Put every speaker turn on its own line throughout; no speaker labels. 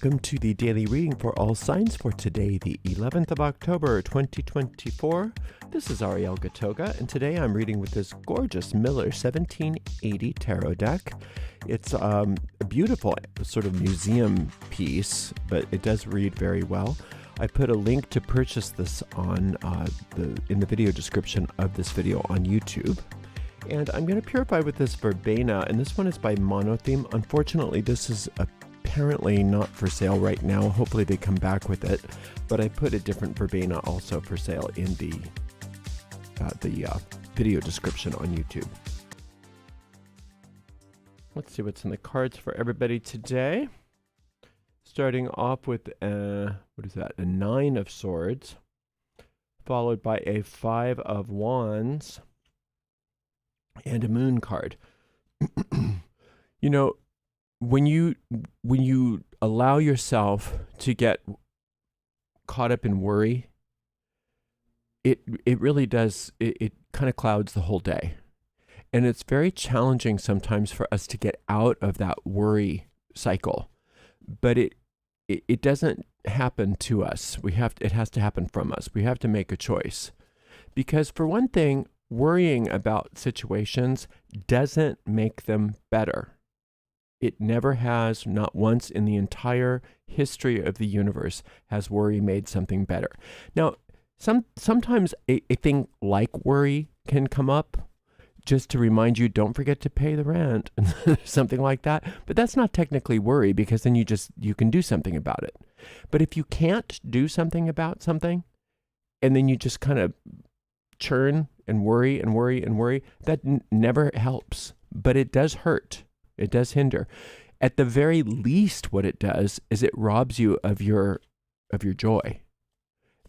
Welcome to the daily reading for all signs for today, the 11th of October, 2024. This is Ariel Gatoga, and today I'm reading with this gorgeous Miller 1780 tarot deck. It's a beautiful sort of museum piece, but it does read very well. I put a link to purchase this on in the video description of this video on YouTube. And I'm going to purify with this verbena, and this one is by Monotheme. Unfortunately, this is apparently not for sale right now. Hopefully they come back with it, but I put a different verbena also for sale in the video description on YouTube. Let's see what's in the cards for everybody today. Starting off with what is that? A 9 of Swords, followed by a 5 of Wands and a Moon card. You know, when you allow yourself to get caught up in worry, it really does, it kind of clouds the whole day. And it's very challenging sometimes for us to get out of that worry cycle. But it doesn't happen to us. It has to happen from us. We have to make a choice. Because for one thing, worrying about situations doesn't make them better. It never has, not once in the entire history of the universe has worry made something better. Now, sometimes a thing like worry can come up just to remind you, don't forget to pay the rent, something like that. But that's not technically worry, because then you can do something about it. But if you can't do something about something, and then you just kind of churn and worry and worry and worry, that never helps. But it does hurt. It does hinder. At the very least, what it does is it robs you of your joy.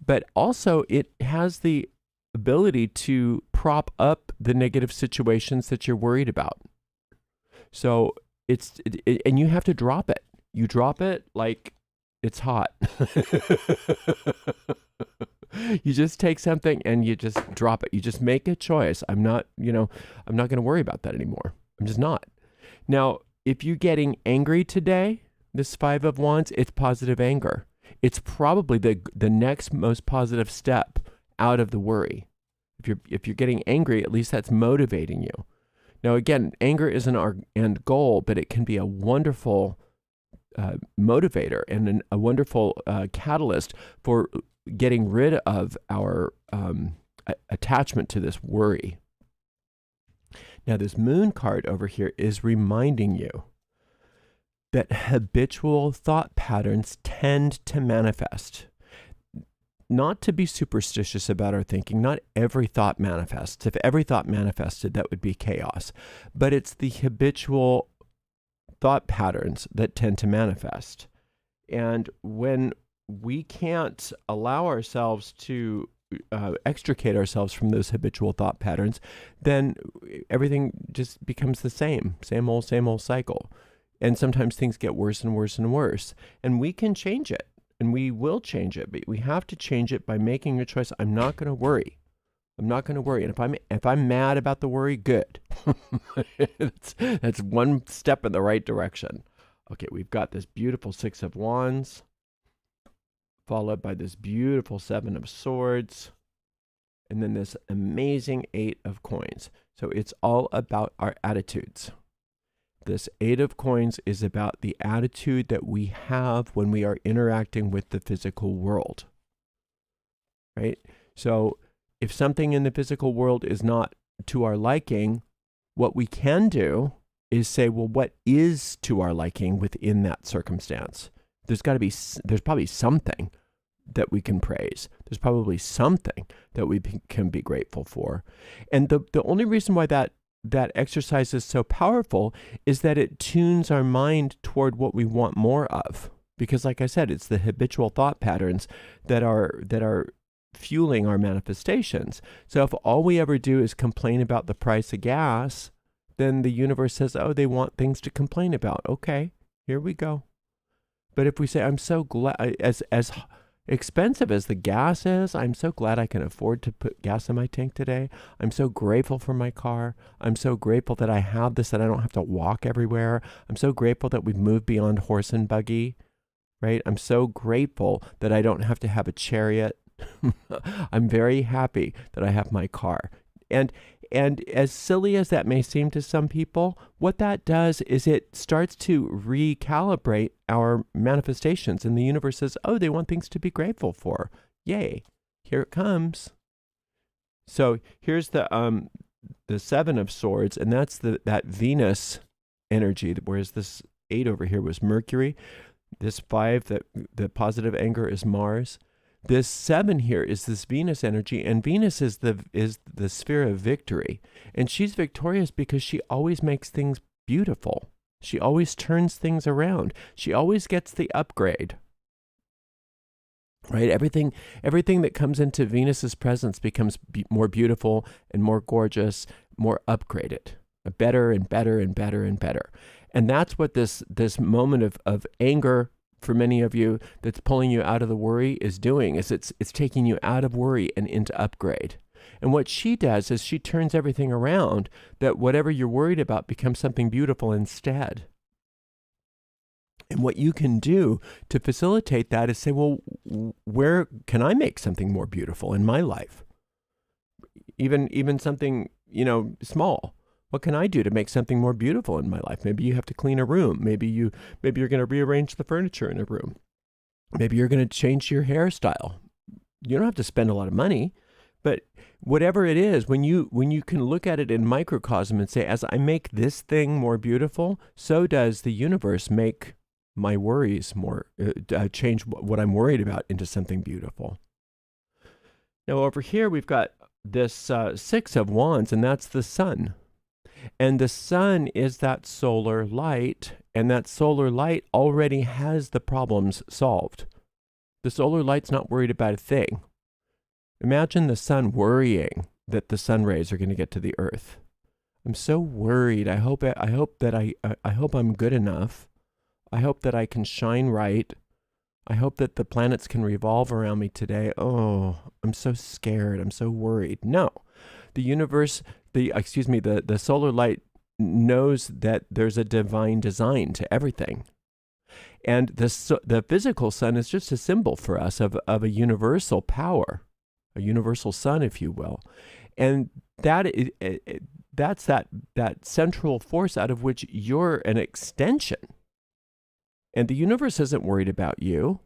But also it has the ability to prop up the negative situations that you're worried about. So and you have to drop it. You drop it like it's hot. You just take something and you just drop it. You just make a choice. I'm not going to worry about that anymore. I'm just not. Now, if you're getting angry today, this 5 of Wands, it's positive anger. It's probably the next most positive step out of the worry. If you're getting angry, at least that's motivating you. Now, again, anger isn't our end goal, but it can be a wonderful motivator and a wonderful catalyst for getting rid of our attachment to this worry. Now, this Moon card over here is reminding you that habitual thought patterns tend to manifest. Not to be superstitious about our thinking, not every thought manifests. If every thought manifested, that would be chaos. But it's the habitual thought patterns that tend to manifest. And when we can't allow ourselves to extricate ourselves from those habitual thought patterns, then everything just becomes the same old cycle. And sometimes things get worse and worse and worse. And we can change it, and we will change it, but we have to change it by making a choice. I'm not going to worry. I'm not going to worry. And if I'm mad about the worry, good. That's one step in the right direction. Okay, we've got this beautiful 6 of Wands, followed by this beautiful 7 of Swords, and then this amazing 8 of Coins. So it's all about our attitudes. This 8 of Coins is about the attitude that we have when we are interacting with the physical world, right? So if something in the physical world is not to our liking, what we can do is say, well, what is to our liking within that circumstance? There's probably something that we can praise. There's probably something that we can be grateful for. And the only reason why that exercise is so powerful is that it tunes our mind toward what we want more of. Because like I said, it's the habitual thought patterns that are fueling our manifestations. So if all we ever do is complain about the price of gas, then the universe says, oh, they want things to complain about. Okay, here we go. But if we say, I'm so glad, as expensive as the gas is, I'm so glad I can afford to put gas in my tank today. I'm so grateful for my car. I'm so grateful that I have this, that I don't have to walk everywhere. I'm so grateful that we've moved beyond horse and buggy. right? I'm so grateful that I don't have to have a chariot. I'm very happy that I have my car. And as silly as that may seem to some people, what that does is it starts to recalibrate our manifestations. And the universe says, oh, they want things to be grateful for. Yay, here it comes. So here's the Seven of Swords, and that's that Venus energy, whereas this 8 over here was Mercury. This 5, the positive anger, is Mars. This 7 here is this Venus energy, and Venus is the sphere of victory. And she's victorious because she always makes things beautiful. She always turns things around. She always gets the upgrade. Right? Everything that comes into Venus's presence becomes more beautiful and more gorgeous, more upgraded, better and better and better and better. And that's what this moment of anger for many of you that's pulling you out of the worry is doing, is it's taking you out of worry and into upgrade. And what she does is she turns everything around, that whatever you're worried about becomes something beautiful instead. And what you can do to facilitate that is say, well, where can I make something more beautiful in my life? Even something, small. What can I do to make something more beautiful in my life? Maybe you have to clean a room. Maybe you're going to rearrange the furniture in a room. Maybe you're going to change your hairstyle. You don't have to spend a lot of money, but whatever it is, when you can look at it in microcosm and say, as I make this thing more beautiful, so does the universe make my worries more, change what I'm worried about into something beautiful. Now over here, we've got this 6 of Wands, and that's the sun. And the sun is that solar light, and that solar light already has the problems solved. The solar light's not worried about a thing. Imagine the sun worrying that the sun rays are going to get to the earth. I'm so worried. I hope I'm good enough. I hope that I can shine right. I hope that the planets can revolve around me today. Oh, I'm so scared. I'm so worried. No. The universe, the solar light knows that there's a divine design to everything. And the physical sun is just a symbol for us of a universal power, a universal sun, if you will. And that's that central force out of which you're an extension. And the universe isn't worried about you.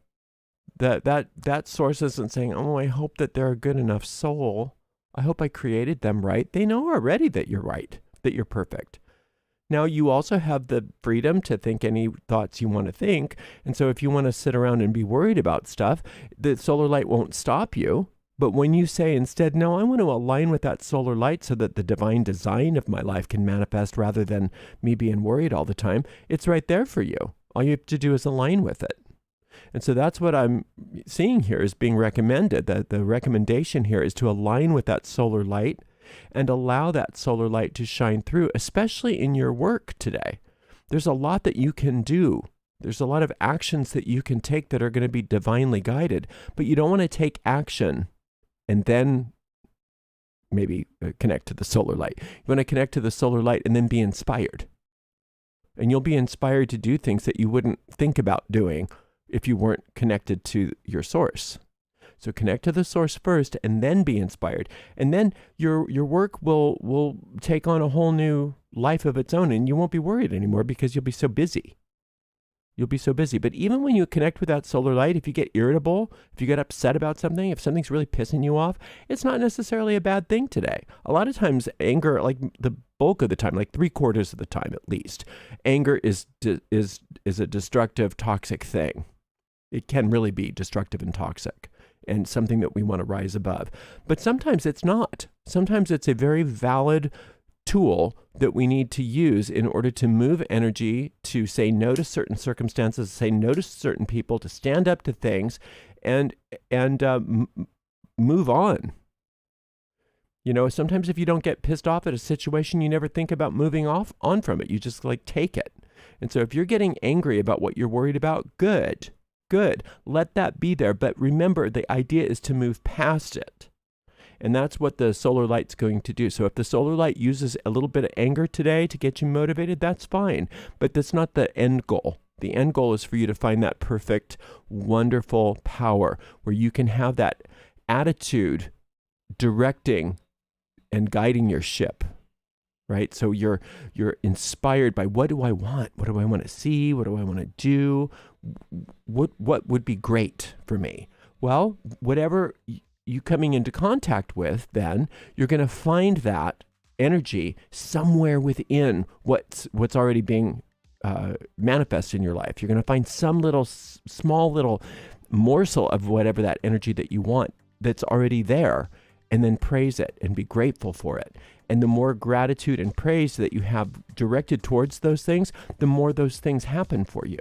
That source isn't saying, oh, I hope that they're a good enough soul. I hope I created them right. They know already that you're right, that you're perfect. Now, you also have the freedom to think any thoughts you want to think. And so if you want to sit around and be worried about stuff, the solar light won't stop you. But when you say instead, no, I want to align with that solar light so that the divine design of my life can manifest rather than me being worried all the time, it's right there for you. All you have to do is align with it. And so that's what I'm seeing here is being recommended. That the recommendation here is to align with that solar light and allow that solar light to shine through, especially in your work today. There's a lot that you can do. There's a lot of actions that you can take that are going to be divinely guided, but you don't want to take action and then maybe connect to the solar light. You want to connect to the solar light and then be inspired. And you'll be inspired to do things that you wouldn't think about doing if you weren't connected to your source. So connect to the source first and then be inspired. And then your work will take on a whole new life of its own, and you won't be worried anymore because you'll be so busy. You'll be so busy. But even when you connect with that solar light, if you get irritable, if you get upset about something, if something's really pissing you off, it's not necessarily a bad thing today. A lot of times anger, like the bulk of the time, like 3/4 of the time at least, anger is a destructive, toxic thing. It can really be destructive and toxic and something that we want to rise above. But sometimes it's not. Sometimes it's a very valid tool that we need to use in order to move energy, to say no to certain circumstances, say no to certain people, to stand up to things and move on. You know, sometimes if you don't get pissed off at a situation, you never think about moving on from it. You just take it. And so if you're getting angry about what you're worried about, good. Let that be there. But remember, the idea is to move past it. And that's what the solar light's going to do. So if the solar light uses a little bit of anger today to get you motivated, that's fine. But that's not the end goal. The end goal is for you to find that perfect, wonderful power where you can have that attitude directing and guiding your ship, right? So you're inspired by, what do I want? What do I want to see? What do I want to do? What would be great for me? Well, whatever you coming into contact with, then you're going to find that energy somewhere within what's already being manifest in your life. You're going to find some small little morsel of whatever that energy that you want that's already there, and then praise it and be grateful for it. And the more gratitude and praise that you have directed towards those things, the more those things happen for you.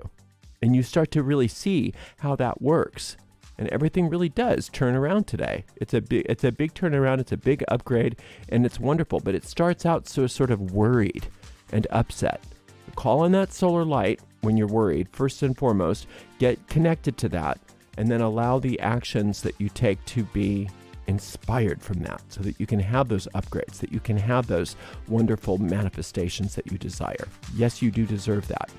And you start to really see how that works. And everything really does turn around today. It's a big turnaround. It's a big upgrade, and it's wonderful. But it starts out so sort of worried and upset. Call on that solar light when you're worried. First and foremost, get connected to that, and then allow the actions that you take to be inspired from that, so that you can have those upgrades, that you can have those wonderful manifestations that you desire. Yes, you do deserve that.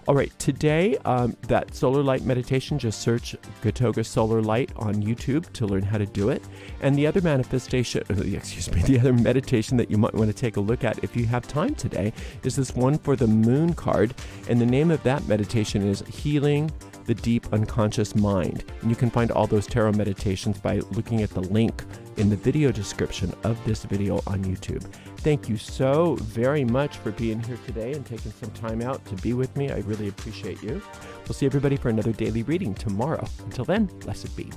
All right, today, that solar light meditation, just search Gatoga solar light on YouTube to learn how to do it. And the other manifestation, the other meditation that you might want to take a look at if you have time today is this one for the moon card. And the name of that meditation is Healing the Deep Unconscious Mind. And you can find all those tarot meditations by looking at the link in the video description of this video on YouTube. Thank you so very much for being here today and taking some time out to be with me. I really appreciate you. We'll see everybody for another daily reading tomorrow. Until then, blessed be.